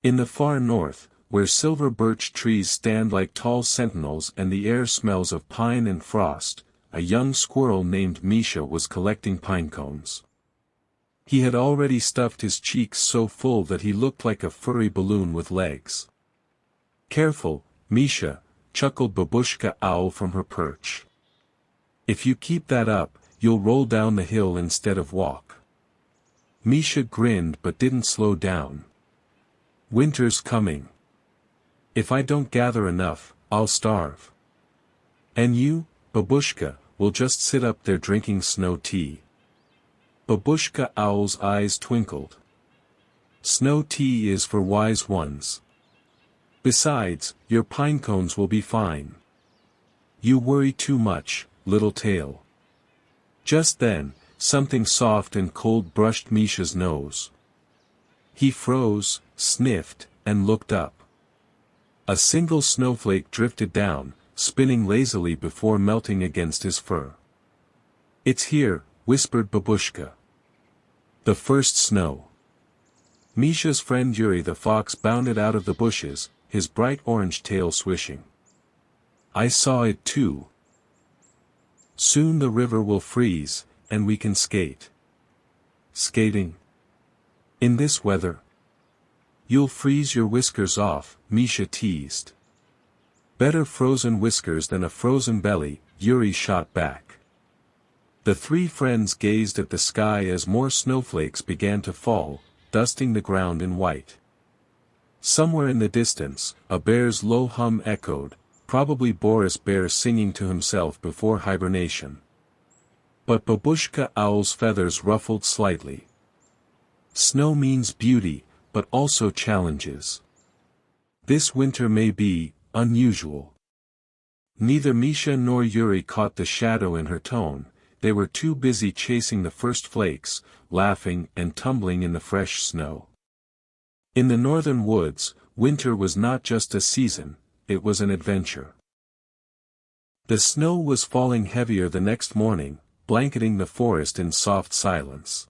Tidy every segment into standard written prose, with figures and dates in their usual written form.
In the far north, where silver birch trees stand like tall sentinels and the air smells of pine and frost, a young squirrel named Misha was collecting pine cones. He had already stuffed his cheeks so full that he looked like a furry balloon with legs. "Careful, Misha," chuckled Babushka Owl from her perch. "If you keep that up, you'll roll down the hill instead of walk." Misha grinned but didn't slow down. "Winter's coming. If I don't gather enough, I'll starve. And you, Babushka, will just sit up there drinking snow tea." Babushka Owl's eyes twinkled. "Snow tea is for wise ones. Besides, your pine cones will be fine. You worry too much, little tail." Just then, something soft and cold brushed Misha's nose. He froze, sniffed, and looked up. A single snowflake drifted down, spinning lazily before melting against his fur. "It's here," whispered Babushka. "The first snow." Misha's friend Yuri the fox bounded out of the bushes, his bright orange tail swishing. "I saw it too. Soon the river will freeze, and we can skate." "Skating? In this weather?" "You'll freeze your whiskers off," Misha teased. "Better frozen whiskers than a frozen belly," Yuri shot back. The three friends gazed at the sky as more snowflakes began to fall, dusting the ground in white. Somewhere in the distance, a bear's low hum echoed, probably Boris Bear singing to himself before hibernation. But Babushka Owl's feathers ruffled slightly. Snow means beauty, but also challenges. This winter may be unusual. Neither Misha nor Yuri caught the shadow in her tone. They were too busy chasing the first flakes, laughing and tumbling in the fresh snow. In the northern woods, winter was not just a season, it was an adventure. The snow was falling heavier the next morning, blanketing the forest in soft silence.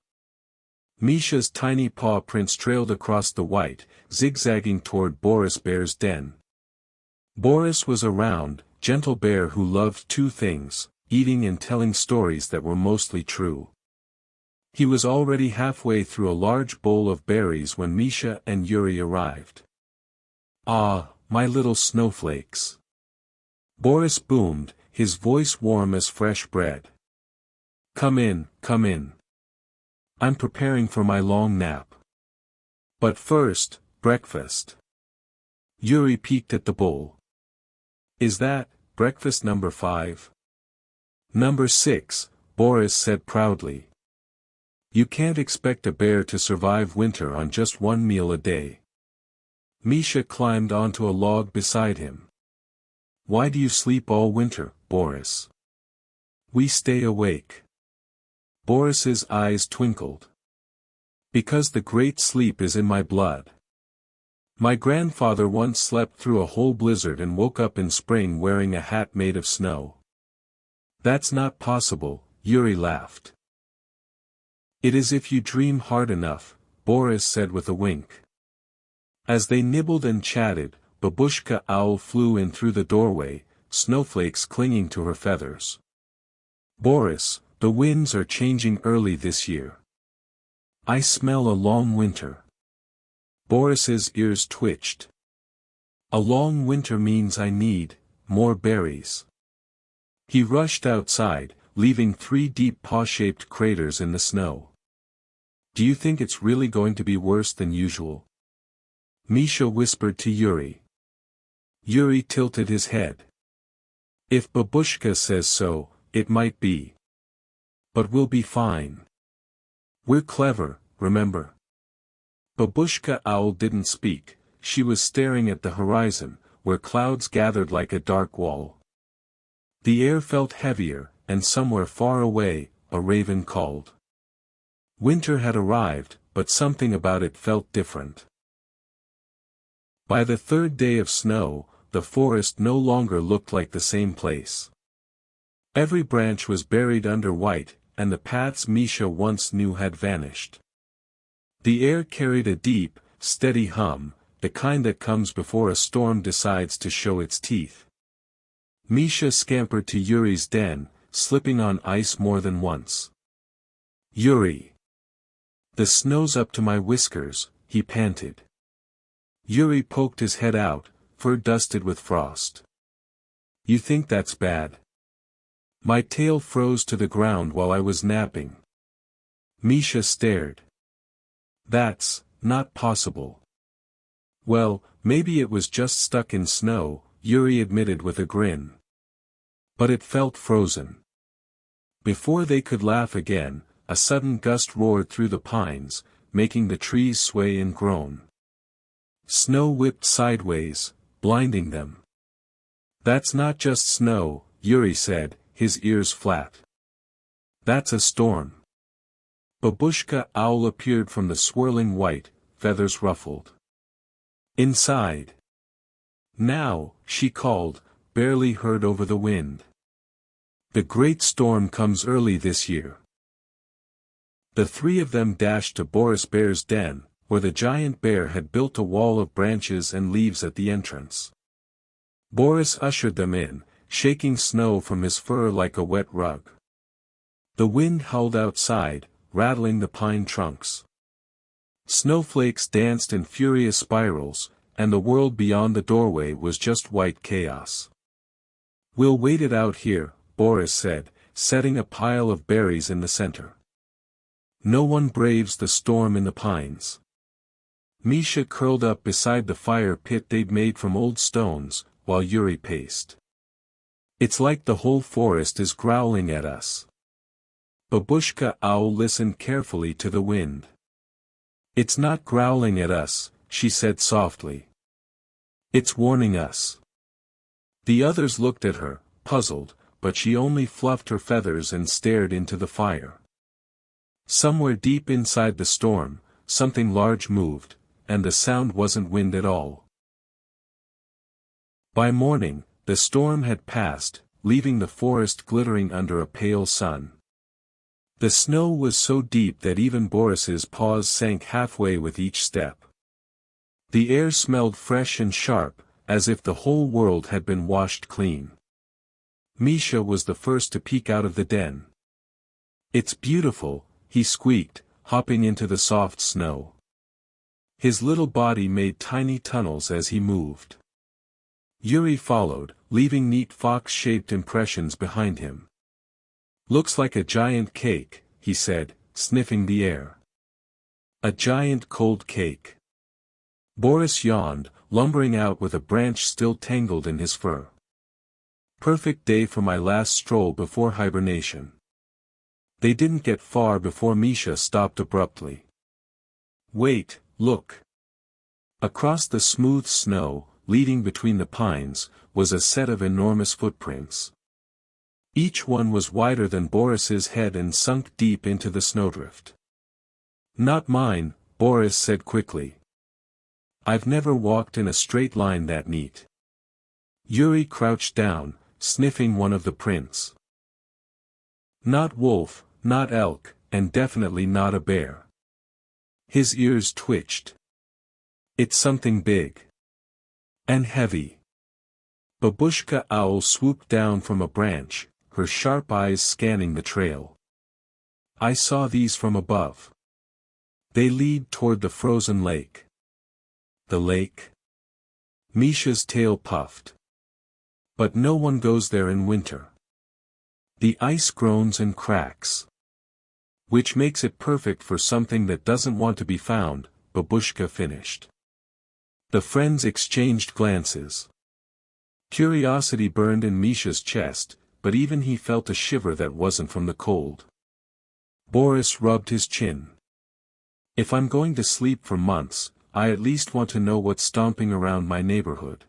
Misha's tiny paw prints trailed across the white, zigzagging toward Boris Bear's den. Boris was a round, gentle bear who loved two things: eating and telling stories that were mostly true. He was already halfway through a large bowl of berries when Misha and Yuri arrived. "Ah, my little snowflakes!" Boris boomed, his voice warm as fresh bread. Come in, come in. I'm preparing for my long nap. But first, breakfast." Yuri peeked at the bowl. "Is that breakfast number 5? "Number 6, Boris said proudly. "You can't expect a bear to survive winter on just one meal a day." Misha climbed onto a log beside him. "Why do you sleep all winter, Boris?" "We stay awake." Boris's eyes twinkled. "Because the great sleep is in my blood. My grandfather once slept through a whole blizzard and woke up in spring wearing a hat made of snow." "That's not possible," Yuri laughed. "It is if you dream hard enough," Boris said with a wink. As they nibbled and chatted, Babushka Owl flew in through the doorway, snowflakes clinging to her feathers. "Boris, the winds are changing early this year. I smell a long winter." Boris's ears twitched. "A long winter means I need more berries." He rushed outside, leaving 3 deep paw-shaped craters in the snow. "Do you think it's really going to be worse than usual?" Misha whispered to Yuri. Yuri tilted his head. "If Babushka says so, it might be. But we'll be fine. We're clever, remember?" Babushka Owl didn't speak, she was staring at the horizon, where clouds gathered like a dark wall. The air felt heavier, and somewhere far away, a raven called. Winter had arrived, but something about it felt different. By the 3rd day of snow, the forest no longer looked like the same place. Every branch was buried under white, and the paths Misha once knew had vanished. The air carried a deep, steady hum, the kind that comes before a storm decides to show its teeth. Misha scampered to Yuri's den, slipping on ice more than once. "Yuri! The snow's up to my whiskers," he panted. Yuri poked his head out, fur dusted with frost. "You think that's bad? My tail froze to the ground while I was napping." Misha stared. "That's not possible." "Well, maybe it was just stuck in snow," Yuri admitted with a grin. "But it felt frozen." Before they could laugh again, a sudden gust roared through the pines, making the trees sway and groan. Snow whipped sideways, blinding them. "That's not just snow," Yuri said, his ears flat. "That's a storm." Babushka Owl appeared from the swirling white, feathers ruffled. "Inside." "Now," she called, barely heard over the wind. "The great storm comes early this year." The three of them dashed to Boris Bear's den, where the giant bear had built a wall of branches and leaves at the entrance. Boris ushered them in, shaking snow from his fur like a wet rug. The wind howled outside, rattling the pine trunks. Snowflakes danced in furious spirals, and the world beyond the doorway was just white chaos. "We'll wait it out here," Boris said, setting a pile of berries in the center. "No one braves the storm in the pines." Misha curled up beside the fire pit they'd made from old stones, while Yuri paced. "It's like the whole forest is growling at us." Babushka Owl listened carefully to the wind. "It's not growling at us," she said softly. "It's warning us." The others looked at her, puzzled, but she only fluffed her feathers and stared into the fire. Somewhere deep inside the storm, something large moved, and the sound wasn't wind at all. By morning, the storm had passed, leaving the forest glittering under a pale sun. The snow was so deep that even Boris's paws sank halfway with each step. The air smelled fresh and sharp, as if the whole world had been washed clean. Misha was the first to peek out of the den. "It's beautiful," he squeaked, hopping into the soft snow. His little body made tiny tunnels as he moved. Yuri followed, leaving neat fox-shaped impressions behind him. "Looks like a giant cake," he said, sniffing the air. "A giant cold cake." Boris yawned, lumbering out with a branch still tangled in his fur. "Perfect day for my last stroll before hibernation." They didn't get far before Misha stopped abruptly. "Wait, look." Across the smooth snow, leading between the pines, was a set of enormous footprints. Each one was wider than Boris's head and sunk deep into the snowdrift. "Not mine," Boris said quickly. "I've never walked in a straight line that neat." Yuri crouched down, sniffing one of the prints. "Not wolf, not elk, and definitely not a bear." His ears twitched. "It's something big. And heavy." Babushka Owl swooped down from a branch, her sharp eyes scanning the trail. "I saw these from above. They lead toward the frozen lake." "The lake?" Misha's tail puffed. "But no one goes there in winter. The ice groans and cracks." "Which makes it perfect for something that doesn't want to be found," Babushka finished. The friends exchanged glances. Curiosity burned in Misha's chest, but even he felt a shiver that wasn't from the cold. Boris rubbed his chin. "If I'm going to sleep for months, I at least want to know what's stomping around my neighborhood."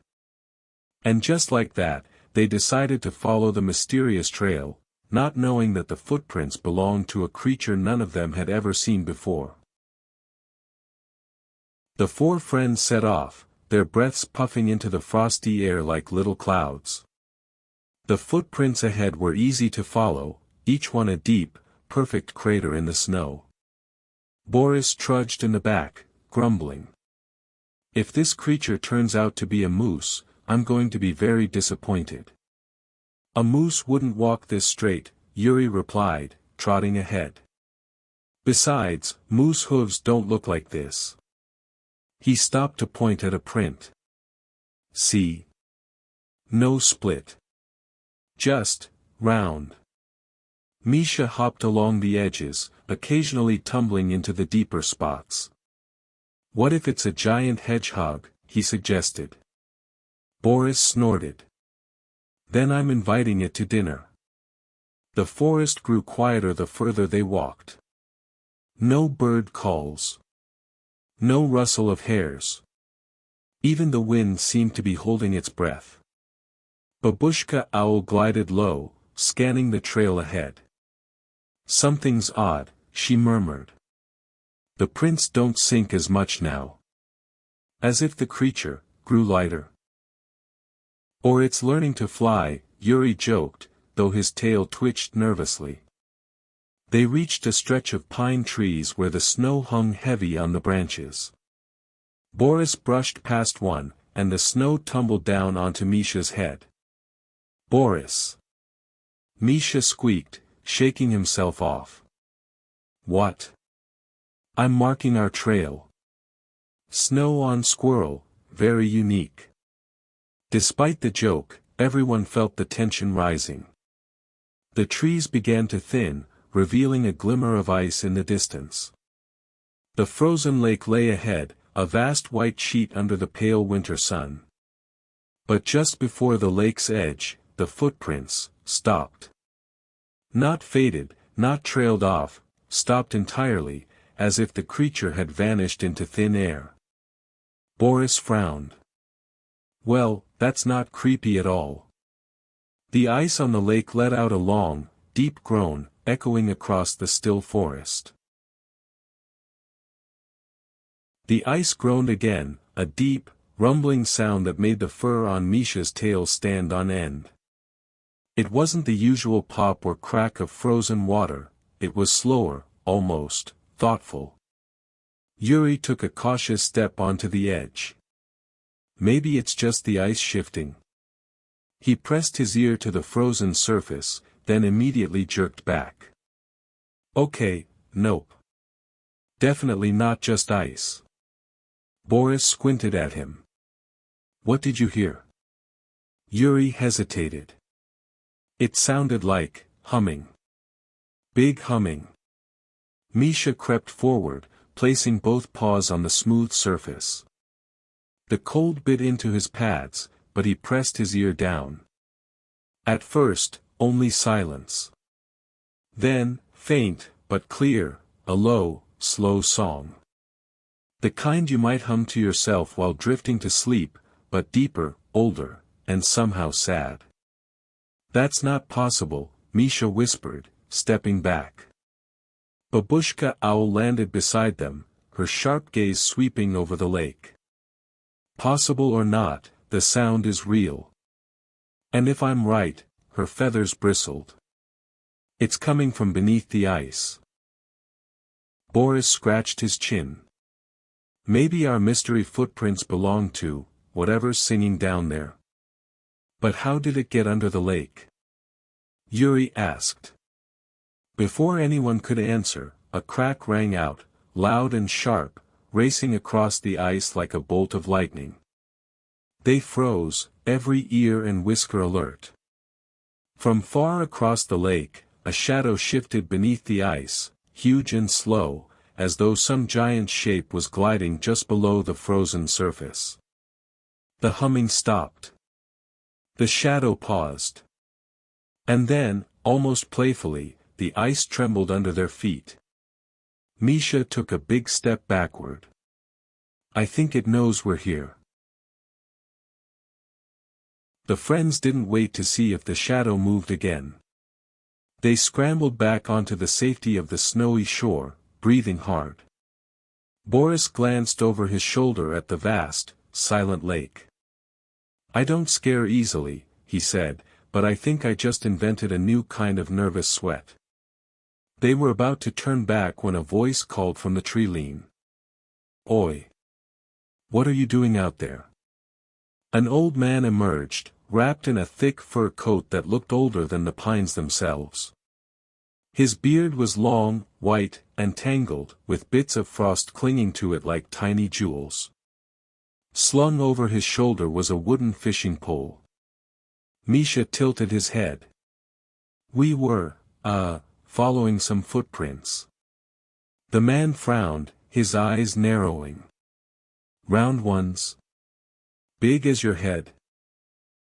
And just like that, they decided to follow the mysterious trail, not knowing that the footprints belonged to a creature none of them had ever seen before. The four friends set off, their breaths puffing into the frosty air like little clouds. The footprints ahead were easy to follow, each one a deep, perfect crater in the snow. Boris trudged in the back, grumbling. If this creature turns out to be a moose, I'm going to be very disappointed. A moose wouldn't walk this straight, Yuri replied, trotting ahead. Besides, moose hooves don't look like this. He stopped to point at a print. See? No split. Just, round. Misha hopped along the edges, occasionally tumbling into the deeper spots. What if it's a giant hedgehog, he suggested. Boris snorted. Then I'm inviting it to dinner. The forest grew quieter the further they walked. No bird calls. No rustle of hairs. Even the wind seemed to be holding its breath. Babushka Owl glided low, scanning the trail ahead. Something's odd, she murmured. The prints don't sink as much now. As if the creature grew lighter. Or it's learning to fly, Yuri joked, though his tail twitched nervously. They reached a stretch of pine trees where the snow hung heavy on the branches. Boris brushed past one, and the snow tumbled down onto Misha's head. Boris! Misha squeaked, shaking himself off. What? I'm marking our trail. Snow on squirrel, very unique. Despite the joke, everyone felt the tension rising. The trees began to thin, revealing a glimmer of ice in the distance. The frozen lake lay ahead, a vast white sheet under the pale winter sun. But just before the lake's edge, the footprints stopped. Not faded, not trailed off, stopped entirely, as if the creature had vanished into thin air. Boris frowned. Well, that's not creepy at all. The ice on the lake let out a long, deep groan, echoing across the still forest. The ice groaned again, a deep, rumbling sound that made the fur on Misha's tail stand on end. It wasn't the usual pop or crack of frozen water, it was slower, almost thoughtful. Yuri took a cautious step onto the edge. Maybe it's just the ice shifting. He pressed his ear to the frozen surface, then immediately jerked back. Okay, nope. Definitely not just ice. Boris squinted at him. What did you hear? Yuri hesitated. It sounded like humming. Big humming. Misha crept forward, placing both paws on the smooth surface. The cold bit into his pads, but he pressed his ear down. At first, only silence. Then, faint, but clear, a low, slow song. The kind you might hum to yourself while drifting to sleep, but deeper, older, and somehow sad. That's not possible, Misha whispered, stepping back. Babushka Owl landed beside them, her sharp gaze sweeping over the lake. Possible or not, the sound is real. And if I'm right, her feathers bristled. It's coming from beneath the ice. Boris scratched his chin. Maybe our mystery footprints belong to whatever's singing down there. But how did it get under the lake? Yuri asked. Before anyone could answer, a crack rang out, loud and sharp, racing across the ice like a bolt of lightning. They froze, every ear and whisker alert. From far across the lake, a shadow shifted beneath the ice, huge and slow, as though some giant shape was gliding just below the frozen surface. The humming stopped. The shadow paused. And then, almost playfully, the ice trembled under their feet. Misha took a big step backward. I think it knows we're here. The friends didn't wait to see if the shadow moved again. They scrambled back onto the safety of the snowy shore, breathing hard. Boris glanced over his shoulder at the vast, silent lake. I don't scare easily, he said, but I think I just invented a new kind of nervous sweat. They were about to turn back when a voice called from the tree line. Oi! What are you doing out there? An old man emerged, wrapped in a thick fur coat that looked older than the pines themselves. His beard was long, white, and tangled, with bits of frost clinging to it like tiny jewels. Slung over his shoulder was a wooden fishing pole. Misha tilted his head. We were, following some footprints. The man frowned, his eyes narrowing. Round ones? Big as your head?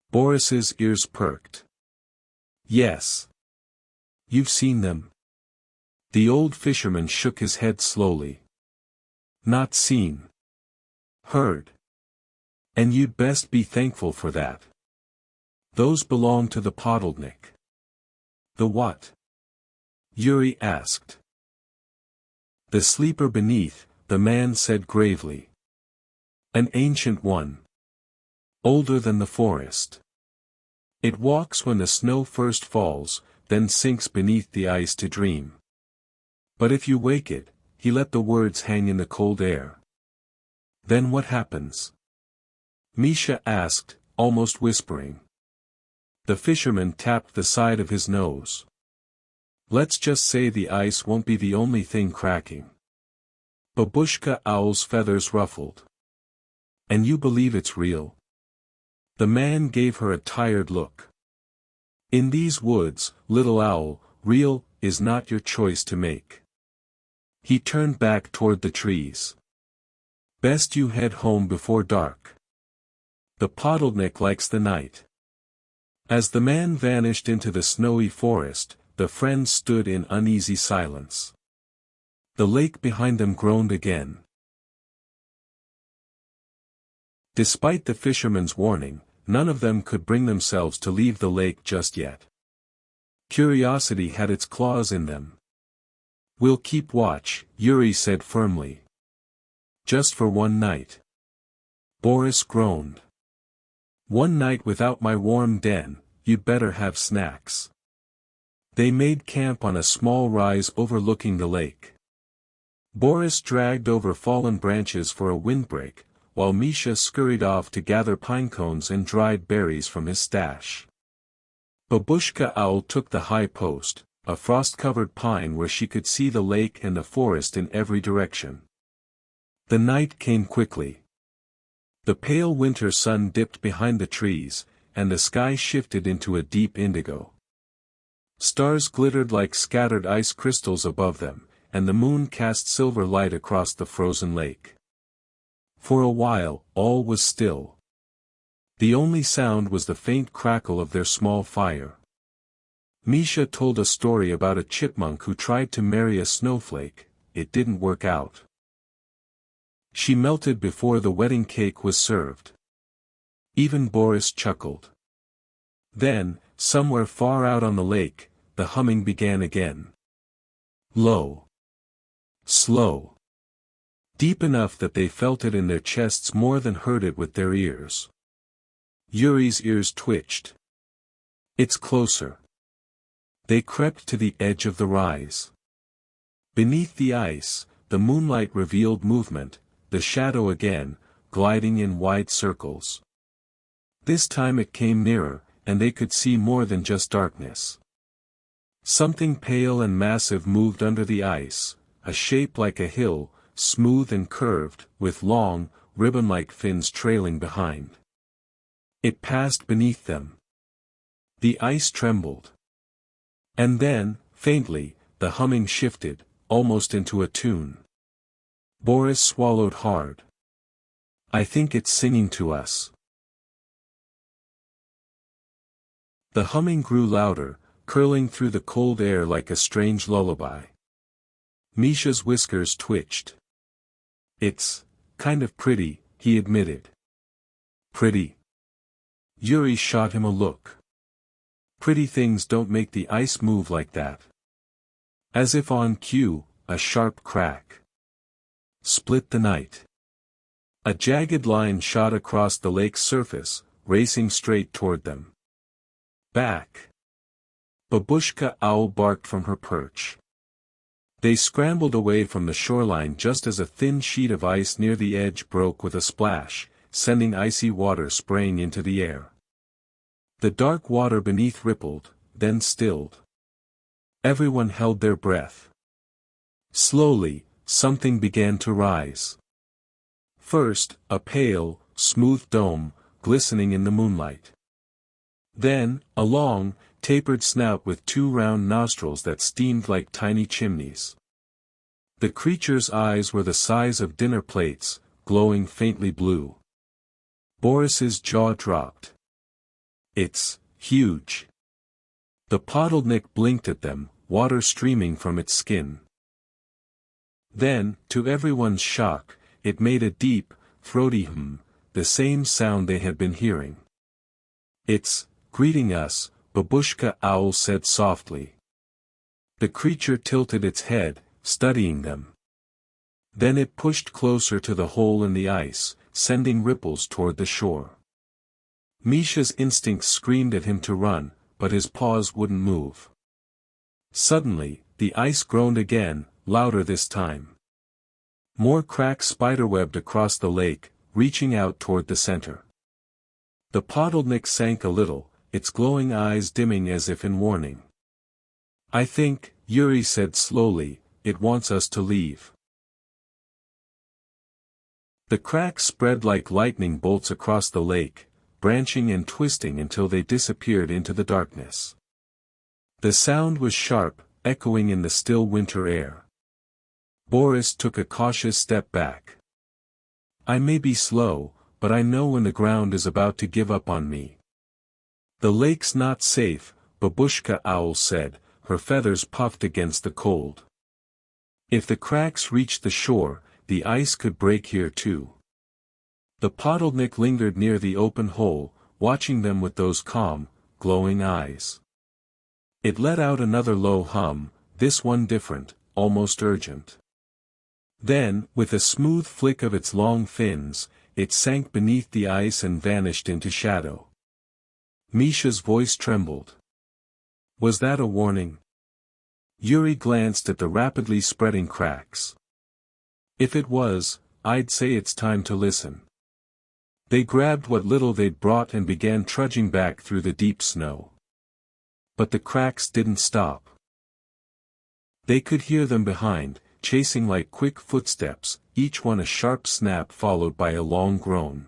Boris's ears perked. Yes. You've seen them? The old fisherman shook his head slowly. Not seen. Heard. And you'd best be thankful for that. Those belong to the Podolnik. The what? Yuri asked. The sleeper beneath, the man said gravely. An ancient one. Older than the forest. It walks when the snow first falls, then sinks beneath the ice to dream. But if you wake it, he let the words hang in the cold air. Then what happens? Misha asked, almost whispering. The fisherman tapped the side of his nose. Let's just say the ice won't be the only thing cracking. Babushka Owl's feathers ruffled. And you believe it's real? The man gave her a tired look. In these woods, little owl, real, is not your choice to make. He turned back toward the trees. Best you head home before dark. The Podolnik likes the night. As the man vanished into the snowy forest, the friends stood in uneasy silence. The lake behind them groaned again. Despite the fisherman's warning, none of them could bring themselves to leave the lake just yet. Curiosity had its claws in them. We'll keep watch, Yuri said firmly. Just for one night. Boris groaned. One night without my warm den, you'd better have snacks. They made camp on a small rise overlooking the lake. Boris dragged over fallen branches for a windbreak, while Misha scurried off to gather pine cones and dried berries from his stash. Babushka Owl took the high post, a frost-covered pine where she could see the lake and the forest in every direction. The night came quickly. The pale winter sun dipped behind the trees, and the sky shifted into a deep indigo. Stars glittered like scattered ice crystals above them, and the moon cast silver light across the frozen lake. For a while, all was still. The only sound was the faint crackle of their small fire. Misha told a story about a chipmunk who tried to marry a snowflake. It didn't work out. She melted before the wedding cake was served. Even Boris chuckled. Then, somewhere far out on the lake, the humming began again. Low. Slow. Deep enough that they felt it in their chests more than heard it with their ears. Yuri's ears twitched. It's closer. They crept to the edge of the rise. Beneath the ice, the moonlight revealed movement, the shadow again, gliding in wide circles. This time it came nearer, and they could see more than just darkness. Something pale and massive moved under the ice, a shape like a hill, smooth and curved, with long, ribbon-like fins trailing behind. It passed beneath them. The ice trembled. And then, faintly, the humming shifted, almost into a tune. Boris swallowed hard. I think it's singing to us. The humming grew louder, curling through the cold air like a strange lullaby. Misha's whiskers twitched. It's kind of pretty, he admitted. Pretty. Yuri shot him a look. Pretty things don't make the ice move like that. As if on cue, a sharp crack split the night. A jagged line shot across the lake's surface, racing straight toward them. Back. Babushka Owl barked from her perch. They scrambled away from the shoreline just as a thin sheet of ice near the edge broke with a splash, sending icy water spraying into the air. The dark water beneath rippled, then stilled. Everyone held their breath. Slowly, something began to rise. First, a pale, smooth dome, glistening in the moonlight. Then, a long, tapered snout with two round nostrils that steamed like tiny chimneys. The creature's eyes were the size of dinner plates, glowing faintly blue. Boris's jaw dropped. "It's huge." The Podolnik blinked at them, water streaming from its skin. Then, to everyone's shock, it made a deep, throaty hum, the same sound they had been hearing. "It's greeting us," Babushka Owl said softly. The creature tilted its head, studying them. Then it pushed closer to the hole in the ice, sending ripples toward the shore. Misha's instincts screamed at him to run, but his paws wouldn't move. Suddenly, the ice groaned again, louder this time. More cracks spiderwebbed across the lake, reaching out toward the center. The Podolnik sank a little, its glowing eyes dimming as if in warning. "I think," Yuri said slowly, "it wants us to leave." The cracks spread like lightning bolts across the lake, branching and twisting until they disappeared into the darkness. The sound was sharp, echoing in the still winter air. Boris took a cautious step back. "I may be slow, but I know when the ground is about to give up on me." "The lake's not safe," Babushka Owl said, her feathers puffed against the cold. "If the cracks reached the shore, the ice could break here too." The Podolnik lingered near the open hole, watching them with those calm, glowing eyes. It let out another low hum, this one different, almost urgent. Then, with a smooth flick of its long fins, it sank beneath the ice and vanished into shadow. Misha's voice trembled. Was that a warning? Yuri glanced at the rapidly spreading cracks. "If it was, I'd say it's time to listen." They grabbed what little they'd brought and began trudging back through the deep snow. But the cracks didn't stop. They could hear them behind, chasing like quick footsteps, each one a sharp snap followed by a long groan.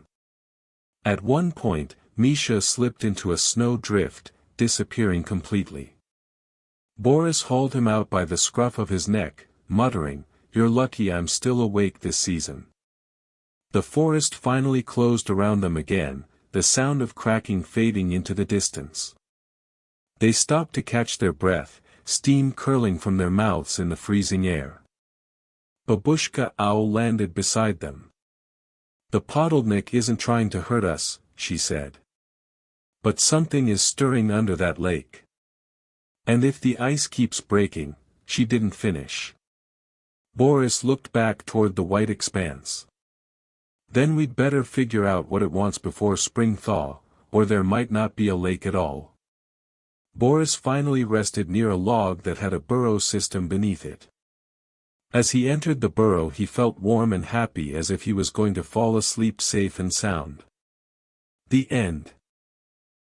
At one point, Misha slipped into a snow drift, disappearing completely. Boris hauled him out by the scruff of his neck, muttering, "You're lucky I'm still awake this season." The forest finally closed around them again, the sound of cracking fading into the distance. They stopped to catch their breath, steam curling from their mouths in the freezing air. Babushka Owl landed beside them. "The Podolnik isn't trying to hurt us," she said. "But something is stirring under that lake. And if the ice keeps breaking," she didn't finish. Boris looked back toward the white expanse. "Then we'd better figure out what it wants before spring thaw, or there might not be a lake at all." Boris finally rested near a log that had a burrow system beneath it. As he entered the burrow he felt warm and happy as if he was going to fall asleep safe and sound. The end.